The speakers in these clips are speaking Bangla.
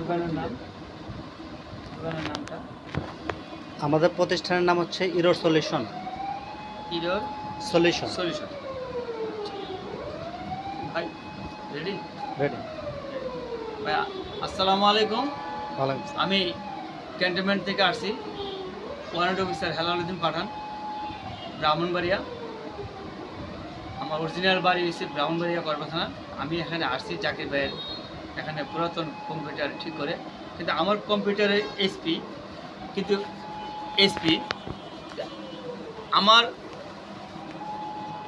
দোকানের নামটা? আমাদের প্রতিষ্ঠানের নাম হচ্ছে ইরোর সলিউশন। Error solution. ভাই রেডি? রেডি। ভাই আসসালামু আলাইকুম। ওয়ালাইকুম আসসালাম। আমি ক্যান্টনমেন্ট থেকে আসছি। ওয়ারেন্ট অফিসার হেলালুদ্দিন পাঠান, ব্রাহ্মণবাড়িয়া। আমার অরিজিনাল বাড়ি হচ্ছে ব্রাহ্মণবাড়িয়া করবা থানা। আমি এখানে আসছি জাকির ভাইয়ের এখানে পুরাতন কম্পিউটার ঠিক করে, কিন্তু আমার কম্পিউটারের এসপি আমার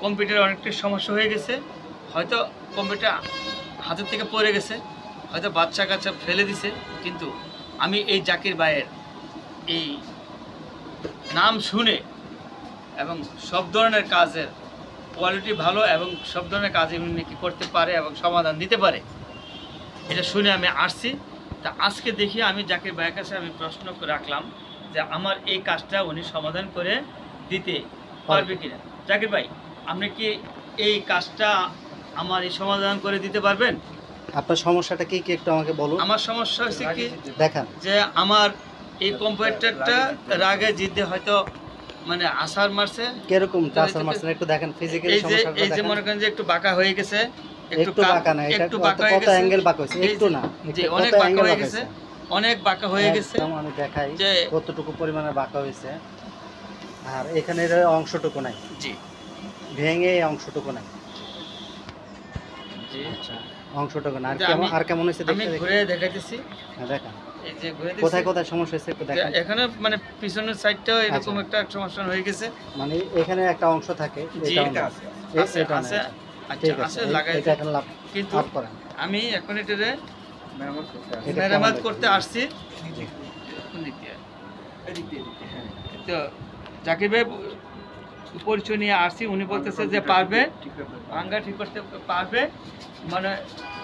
কম্পিউটারে অনেকটা সমস্যা হয়ে গেছে। হয়তো কম্পিউটার হাতের থেকে পড়ে গেছে, হয়তো বাচ্চা কাচ্চা ফেলে দিছে, কিন্তু আমি এই জাকির ভাইয়ের এই নাম শুনে এবং সব ধরনের কাজের কোয়ালিটি ভালো এবং সব ধরনের কাজ এমনি কি করতে পারে এবং সমাধান দিতে পারে, এটা শুনে আমি আসছি। তা আজকে দেখি আমি জাকির ভাইয়ের কাছে আমি প্রশ্ন রাখলাম যে আমার এই কাজটা উনি সমাধান করে দিতে পারবে কিনা। জাকির ভাই, আপনি কি এই কাজটা আমার এই সমাধান করে দিতে পারবেন? আপনার সমস্যাটা কি কি একটু আমাকে বলুন। আমার সমস্যা হচ্ছে কি, দেখান যে আমার এই কম্পিউটারটা রাগে জিতে হয়তো মানে আসার মারছে। কিরকম আসার মারছে একটু দেখেন ফিজিক্যালি সমস্যাটা দেখেন। এই যে মনে করেন যে একটু বাঁকা হয়ে গেছে, একটু বাঁকা না, এটা কত অ্যাঙ্গেল বাঁকা হইছে, একটু না, জি অনেক বাঁকা হয়ে গেছে, অনেক বাঁকা হয়ে গেছে। আমি দেখাই যে কতটুকু পরিমাণে বাঁকা হয়েছে। আর এখানে এর অংশটুকু নাই, জি ভেঙে এই অংশটুকু নাই, জি আচ্ছা অংশটুকু না। আর কেমন হয়েছে আমি ঘুরে দেখাইতেছি। হ্যাঁ দেখান এই যে ঘুরে কোথায় কোথায় সমস্যা হয়েছে একটু দেখান। এখানে মানে পিছনের সাইডটাও এরকম একটা সমস্যা হয়ে গেছে, মানে এখানে একটা অংশ থাকে, এটা আছে আছে। আচ্ছা আছে লাগাই, এটা এখন লাভ কিন্তু অফ করেন। আমি এখন এটারে মেরামত করতে আসছি। তো জাকির ভাই পরিচয় নিয়ে আসছি, উনি বলতেছে যে পারবে, ভাঙ্গা ঠিক করতে পারবে, মানে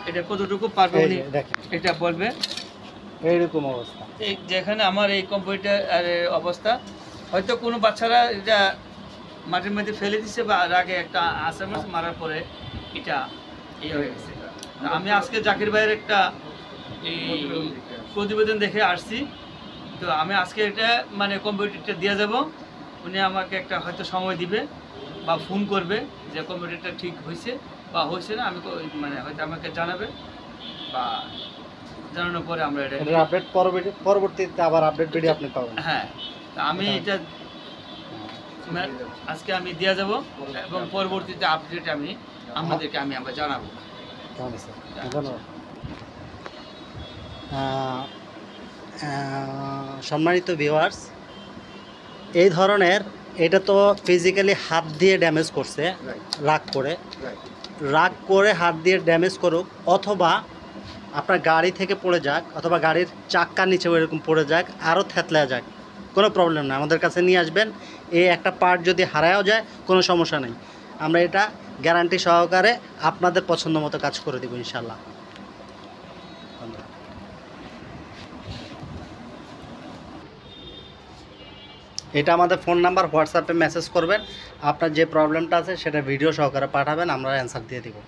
এটা কতটুকু পারবে উনি এটা বলবে। এইরকম অবস্থা, এই যেখানে আমার এই কম্পিউটার অবস্থা, হয়তো কোনো বাচ্চারা এটা মাটির মধ্যে ফেলে দিচ্ছে বা আগে একটা আসামাস মারার পরে এটা ইয়ে হয়ে গেছে। আমি আজকে জাকির ভাইয়ের একটা এই প্রতিবেদন দেখে আসছি। তো আমি আজকে এটা মানে কম্পিউটারটা দিয়ে যাব, উনি আমাকে একটা হয়তো সময় দিবে বা ফোন করবে যে কম্পিউটারটা ঠিক হয়েছে বা হয়েছে না, আমি মানে হয়তো আমাকে জানাবে, বা জানানোর পরে আমরা এটা আপডেট পরবর্তীতে আবার আপডেট ভিডিও আপনি পাবেন। হ্যাঁ, আমি এটা আজকে আমি দিয়ে যাব এবং পরবর্তীতে আপডেট আমি আপনাদেরকে আমরা জানাবো। ধন্যবাদ। সম্মানিত ভিউয়ার্স, এই ধরনের এটা তো ফিজিক্যালি হাত দিয়ে ড্যামেজ করছে, রাগ করে হাত দিয়ে ড্যামেজ করুক, অথবা আপনার গাড়ি থেকে পড়ে যাক, অথবা গাড়ির চাক্কার নিচে এরকম পড়ে যাক, আরও থেতলা যাক, কোনো প্রবলেম না, আমাদের কাছে নিয়ে আসবেন। এই একটা পার্ট যদি হারায়ও যায় কোনো সমস্যা নেই, আমরা এটা গ্যারান্টি সহকারে আপনাদের পছন্দ মতো কাজ করে দেবো ইনশাল্লাহ। এটা আমাদের ফোন নাম্বার, হোয়াটসঅ্যাপে মেসেজ করবেন, আপনার যে প্রবলেমটা আছে সেটা ভিডিও সহকারে পাঠাবেন, আমরা অ্যান্সার দিয়ে দেবো।